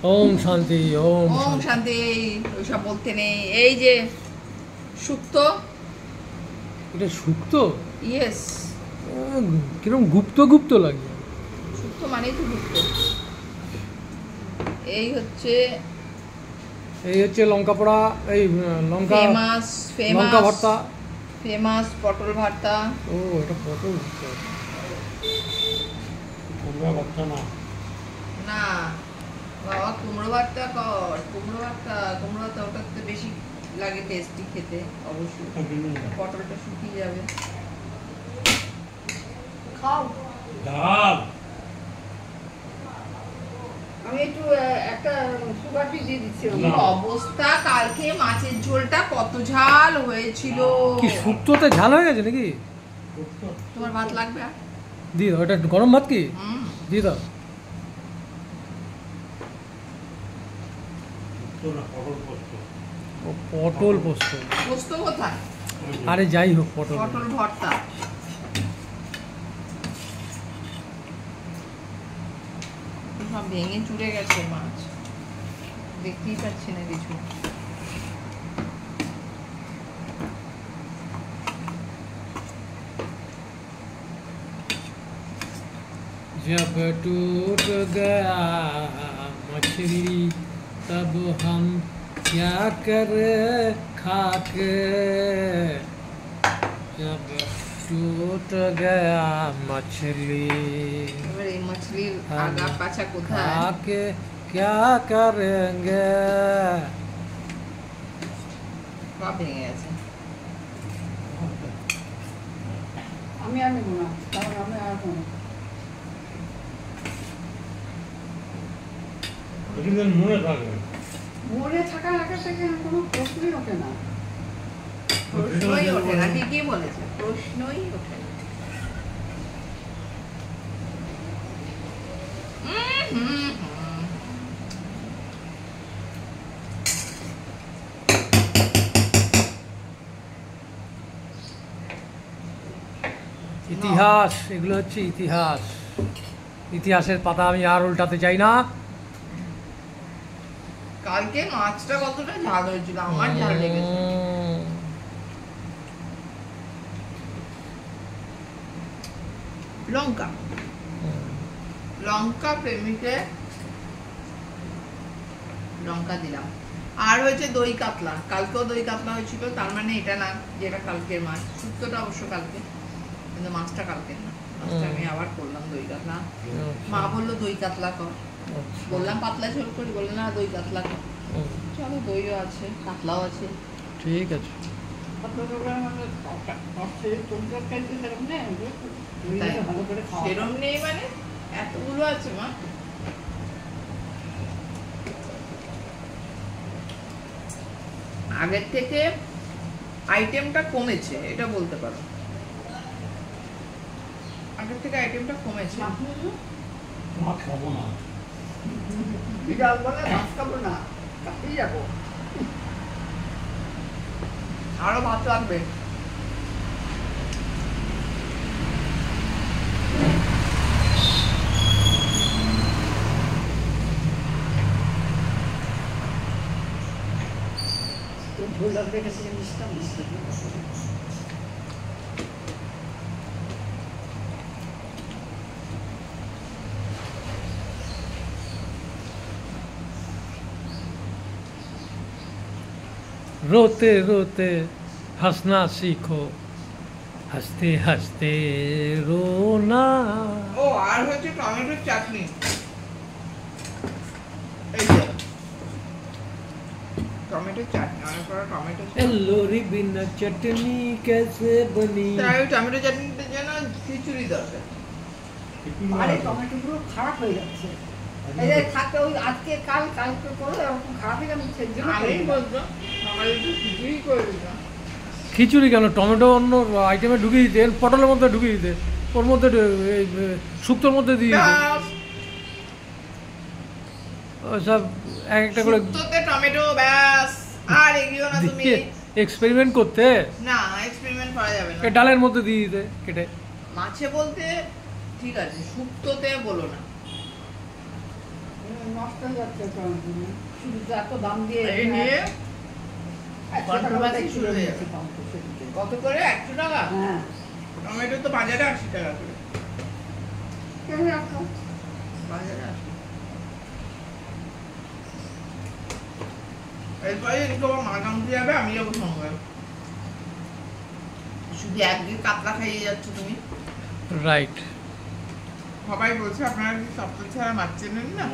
ওম শান্তি, ওম ওম শান্তি। ওইসব বলতে নেই। এই যে শুক্তো। এটা শুক্তো? ইয়েস। কিরকম গুপ্ত গুপ্ত লাগে। শুক্তো মানেই তো গুপ্ত। এই হচ্ছে লঙ্কা পোড়া, এই লঙ্কা ফেমাস লঙ্কা ভর্তা। ফেমাস পটল ভর্তা। ও এটা পটল ভর্তা। কুমড়া ভর্তা না, না বাবা, কুমড়ো ভর্তা কর। কুমড়ো ভর্তা ওটাতে বেশি লাগে টেস্টি খেতে অবশ্যই। পটলটা শুকিয়ে যাবে। খাও। ডাল। আমি একটু একটা সুগার ফ্রি দিয়ে দিচ্ছি। অবস্থা কালকে মাছের ঝোলটা কত ঝাল হয়েছিল। কি শুক্তোতে ঝাল হয়ে গেছে নাকি? তোমার ভাত লাগবে? দিয়ে দাও, এটা গরম ভাত কি? দিয়ে দাও। পটল পোস্ত। পোস্ত কোথায়? আরে যাই হোক, পটল ভর্তা। সব ভেঙে চুরে গেছে মাছ, দেখতেই পাচ্ছি না কিছু। जब टूट गया मछली तब हम क्या करे खाके, जब टूट गया मछली এবারে মাছলির আগা পাছা কোথায়? खाके क्या करेंगे। সব ভেঙে গেছে। আমি আর নেবো না, কারণ আমি আর মনে থাকার আগে থেকে কোনো প্রশ্নই ওঠে না। প্রশ্নই ওঠে না, ঠিকই বলেছে, প্রশ্নই ওঠে না। ইতিহাস, এগুলো হচ্ছে ইতিহাস। ইতিহাসের পাতা আমি আর উল্টাতে চাই না। কালকে মাছটা কতটা ঝাল হয়েছিল, আমার ঝাল লেগেছে। লঙ্কা প্রেমিকে লঙ্কা দিলাম। আর হয়েছে দই কাতলা। কালকেও দই কাতলা হয়েছিল, তার মানে এটা না যেটা কালকের মাছ। শুক্তোটা অবশ্য কালকে, কিন্তু মাছটা কালকে না। মাছটা আমি আবার করলাম দই কাতলা। মা বললো দই কাতলা কর, বললাম পাতলা ঝোল করি, বললো না দই কাতলা কর। চলো, দইও আছে, কাতলাও আছে, ঠিক আছে। সেরম নেই মানে এতগুলো আছে মা। আগের থেকে আইটেমটা কমেছে, এটা বলতে পারো। আগের থেকে আইটেমটা কমেছে। খাবো না, মাছ খাবো না, কাছেই যাবো। আরো ভাত লাগবে। ঝোল লাগবে কাছে জিনিসটা মিশতে रोते रोते हंसना सीखो, हंसते हंसते रोना। ও আর হচ্ছে টমেটোর চাটনি। এই যে টমেটোর চাটনি, অনেক বড় টমেটো। लोरी बिना चटनी कैसे बनी। তাই টমেটো চাটনিতে যেন খিচুড়ি দরকার। আরে টমেটোগুলো খারাপ হয়ে যাচ্ছে। এই যে থাকে ওই আজকে কালকে করে এরকম খারাপ হয়ে যাবে। আমি বলতো সকালে একটু খিচুড়ি করে দিতাম। খিচুড়ি কেন, টমেটো অন্য আইটেমে ঢুকিয়ে দিতে, পটলের মধ্যে ঢুকিয়ে দিতে, ওর মধ্যে শুক্তোর মধ্যে দিয়ে দিতে। সব এক একটা করে শুক্তোতে টমেটো ব্যাস। আর এগিয়েও না তুমি এক্সপেরিমেন্ট করতে। না, এক্সপেরিমেন্ট করা যাবে না। ডালের মধ্যে দিয়ে দিতে কেটে। মাছে বলতে ঠিক আছে, শুক্তোতে বলো না। নষ্ট হয়ে যাচ্ছে টমেটো। শুধু তো এত দাম দিয়ে এই নিয়ে 100 টাকা controversy করে শুরু হয়ে নিয়েছে যাবে। টমেটো সেদিকে। কত করে 100 টাকা? হ্যাঁ, টমেটো তো বাজারে 80 টাকা করে। কেন রাখো? বাজারে 80। এরপরে যদি কেউ মাছ আনতে যাবে আমি যাবো সঙ্গে। শুধু একদিন কাতলা খাইয়ে যাচ্ছ তুমি। রাইট। সবাই বলছে আপনারা কি সপ্তাহ ছাড়া মাছ চেনেন না?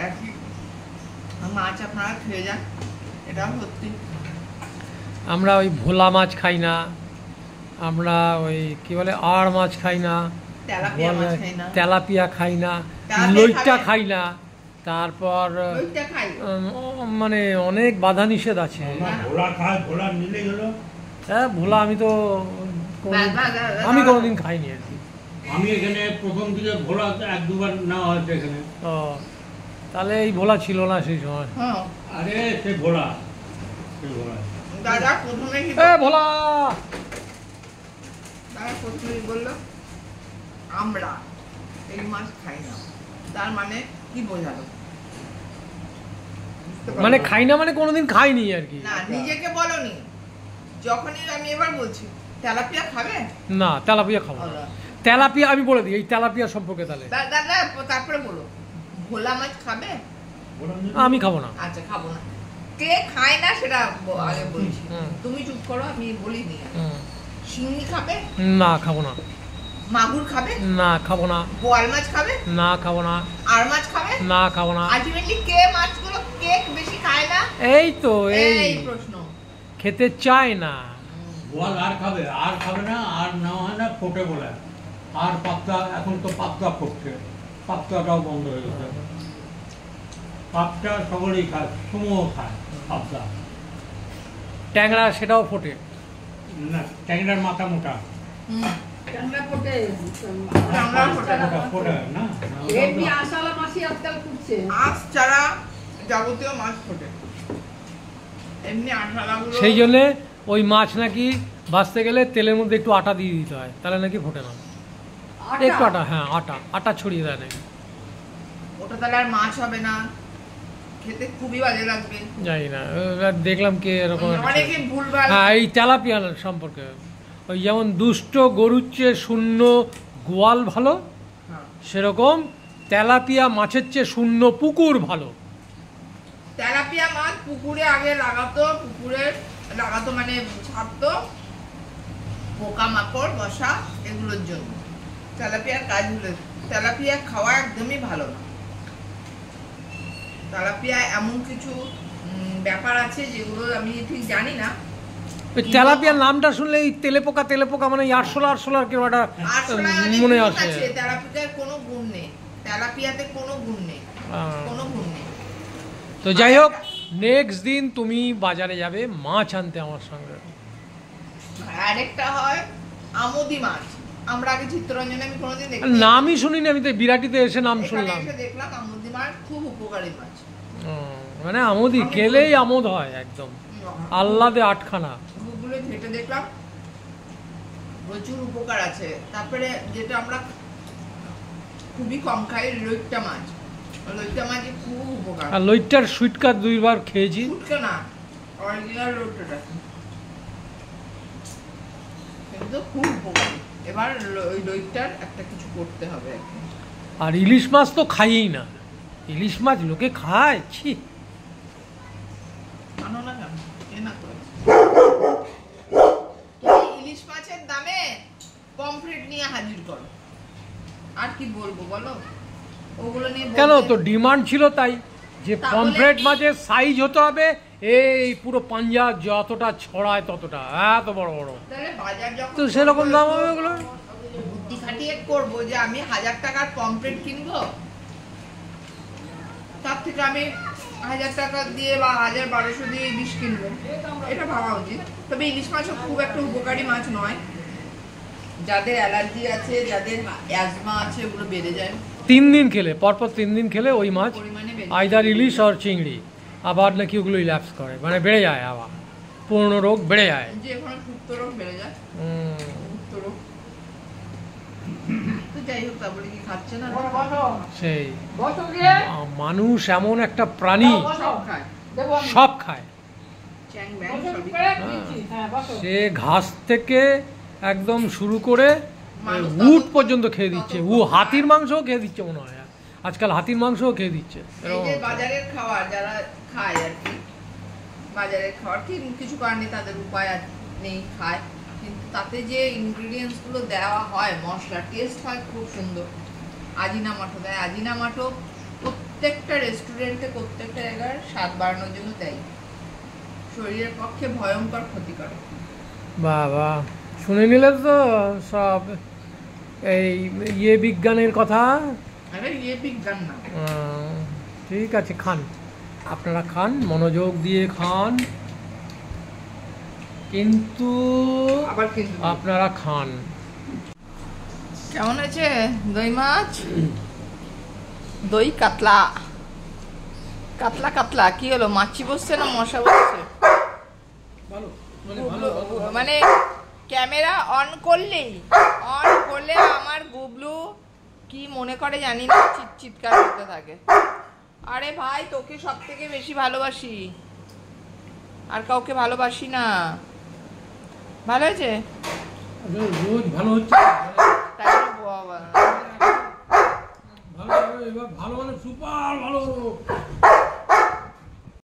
একই মাছ আপনারা খেয়ে যান, এটাও সত্যি। আমরা ওই ভোলা মাছ খাই না, আমরা ওই কি বলে আড় মাছ খাই না, তেলাপিয়া মাছ খাই না। তেলাপিয়া খাই না, তেলাপিয়া লইট্টা খাবে? খাই না, তারপর লইট্টা খাই। মানে অনেক বাধা নিষেধ আছে। ভোলা খায়, ভোলা নিলে গেল। হ্যাঁ ভোলা আমি তো কোনোদিন- আমি কোনোদিন খাইনি আর কি। আমি এখানে প্রথম দিকে ভোলা 1-2 বার নেওয়া হয়েছে এখানে। ও তাহলে এই ভোলা ছিল না সেই সময়। হ্যাঁ আরে সে ভোলা, সে ভোলা। দাদা প্রথমে কি এ ভোলা তারা প্রথমেই বললো আমরা এই মাছ খাই না, তার মানে কি বোঝালো? বুঝতে পারলো? মানে খাই না মানে কোনোদিন খাইনি আর কি। না নিজেকে বলনি, যখনই আমি এবার বলছি তেলাপিয়া খাবে, না তেলাপিয়া খাবো না। তেলাপিয়া আমি বলে দিই এই তেলাপিয়া সম্পর্কে তাহলে দাদা তারপরে বলো ভোলা মাছ খাবে? ভোলা নিলে- আমি খাবো না। আচ্ছা খাবো না। কে খায় না সেটা আগে বলছি। হুম। তুমি চুপ করো, আমি বলিনি। হুম। শিঙি খাবে? না খাবো না। মাগুর খাবে? না খাবো না। বোয়াল মাছ খাবে? না খাবো না। আর মাছ খাবে? না খাবো না। আলটিমেটলি কে মাছগুলো কে বেশি খায় না? এই তো এই এই প্রশ্ন। খেতে চায় না। বোয়াল আর খাবে, আর খাবে না, আর নেওয়া হয় না, ফোটে বলে। আর পাত্তা, এখন তো পাত্তা ফুটছে, পাত্তাটাও বন্ধ হয়ে গেছে। পাত্তা সকলেই খায়, সমূহ খায় পাত্তা। ট্যাংরা সেটাও ফোটে। না, ট্যাংরার মাথা মোটা। হুম। ট্যাংরা ফোটে। ট্যাংরা ফোটে। মোটা ফোটে না? এমনি আশালা মাসি আজকাল ফুটছে। মাছ ছাড়া যাবতীয় মাছ ফোটে। এমনি আঠালাগুলো সেই জন্যে ওই মাছ নাকি ভাজতে গেলে তেলের মধ্যে একটু আটা দিয়ে দিতে হয়, তাহলে নাকি ফোটে না। আটা? একটু আটা, হ্যাঁ আটা ছড়িয়ে দেয় নাকি। ওটা তাহলে আর মাছ হবে না, খেতে খুবই বাজে লাগবে। জানি না, এবার দেখলাম কে এরকম একটা অনেকে ছেলে। ভুলভাল। হ্যাঁ এই তেলাপিয়া সম্পর্কে ওই যেমন দুষ্ট গরুর চেয়ে শূন্য গোয়াল ভালো, হ্যাঁ। সেরকম তেলাপিয়া মাছের চেয়ে শূন্য পুকুর ভালো। তেলাপিয়া মাছ পুকুরে আগে লাগাতো মানে ছাড়তো পোকামাকড় বসা এগুলোর জন্য। তেলাপিয়ার কাজ হলো, তেলাপিয়া খাওয়া একদমই ভালো না। তেলাপিয়া এমন কিছু ব্যাপার আছে যেগুলো আমি ঠিক জানি না। ওই তেলাপিয়ার নামটা শুনলে এই তেলে পোকা মানে এই আরশোলা কেউ একটা আরশোলায় অনেক মনে গুণ আসে। আছে, তেলাপিয়ার কোনো গুণ নেই। তেলাপিয়াতে কোনো গুণ নেই, কোনো গুণ নেই। তো যাই হোক, নেক্সট দিন তুমি বাজারে যাবে মাছ আনতে আমার সঙ্গে। আরেকটা হয় আমোদি মাছ। আমরা আগে চিত্তরঞ্জনে আমি কোনোদিন দেখিনি। নামই শুনিনি, আমি তো বিরাটিতে এসে নাম এখানে শুনলাম। এসে দেখলাম আমোদি মাছ খুব উপকারী মাছ। ও, মানে আমোদি খেলেই আমোদ হয় একদম আহ্লাদে আটখানা। গুগলে ঘেটে দেখলাম প্রচুর উপকার আছে। তারপরে যেটা আমরা খুবই কম খাই লইট্টা মাছ, লইট্টা মাছে খুব উপকার। আর লইট্টার সুইটকার 2 বার খেয়েছি। ফুটকে না, অরিজিনাল লইট্টাটা কিন্তু খুব উপকারী। এবার ওই লইট্টার একটা কিছু করতে হবে আর কি। আর ইলিশ মাছ তো খাইই না। ইলিশ মাছ লোকে খায়, ছি। আনো না কেন? এ না করে। তুমি ইলিশ মাছের দামে পমফ্রেট নিয়ে হাজির করো। আর কি বলবো বলো? ওগুলো নিয়ে কেন বলতে- তো ডিমান্ড ছিল তাই যে তাহলে- পমফ্রেট মাছের সাইজ হতে হবে এই পুরো পাঞ্জা যতটা ছড়ায় ততটা এত বড় বড়, তাহলে বাজার যখন তো সেরকম দাম হবে ওগুলো। বুদ্ধি খাটিয়ে করবো যে আমি 1000 টাকার পমফ্রেট কিনবো, তার থেকে আমি 1000 টাকা দিয়ে বা 1200 দিয়ে ইলিশ কিনবো, এটা ভাবা উচিত। তবে ইলিশ মাছ খুব একটা উপকারী মাছ নয়। যাদের অ্যালার্জি আছে, যাদের অ্যাজমা আছে, ওগুলো বেড়ে যায় 3 দিন খেলে, পরপর 3 দিন খেলে ওই মাছ পরিমাণে বেড়ে আইদার ইলিশ আর চিংড়ি আবার নাকি ওগুলো ইল্যাপস করে, মানে বেড়ে যায়, আবার পুরনো রোগ বেড়ে যায়। যে কোনো সুপ্ত রোগ বেড়ে যায়, সুপ্ত রোগ। তো যাই হোক তারপরে কি খাচ্ছে না? বসো, বসো। সেই বসো গিয়ে। মানুষ এমন একটা প্রাণী, বসো। সব খায়, দেবো আমি। সব খায়। চ্যাং ব্যাং বসো, সবই করে দিচ্ছি। হ্যাঁ, বসো। সে ঘাস থেকে একদম শুরু করে মানুষ উট তত- পর্যন্ত খেয়ে দিচ্ছে। হাতির মাংসও খেয়ে দিচ্ছে মনে হয়, আজকাল হাতির মাংসও খেয়ে দিচ্ছে। এই যে বাজারের খাবার যারা খায় আর কি, বাজারের খাবার কি কিছু কারণে তাদের উপায় আর নেই, খায়, কিন্তু তাতে যে ইনগ্রিডিয়েন্টস গুলো দেওয়া হয়, মশলা টেস্ট হয় খুব সুন্দর। আজিনামাটো দেয়, আজিনামাটো প্রত্যেকটা রেস্টুরেন্টে প্রত্যেকটা জায়গার স্বাদ বাড়ানোর জন্য দেয়, শরীরের পক্ষে ভয়ঙ্কর ক্ষতিকর। বাবা, শুনে নিলে তো সব এই বিজ্ঞানের কথা। আরে ইয়ে বিজ্ঞান না, ঠিক আছে, খান, আপনারা খান, মনোযোগ দিয়ে খান, কিন্তু আবার কিন্তু আপনারা খান। কেমন আছে দই মাছ? দই কাতলা, কাতলা কাতলা কি হলো, মাছি বসছে না মশা বসছে? মানে ক্যামেরা অন করলে আমার গুবলু কি মনে করে জানি না, চিৎকার করতে থাকে। আরে ভাই, তোকে সব থেকে বেশি ভালোবাসি, আর কাউকে ভালোবাসি না। ভালো হয়েছে? রোজ ভালো হচ্ছে, তাই জন্য বাবা ভালো, এবার ভালো মানে সুপার ভালো।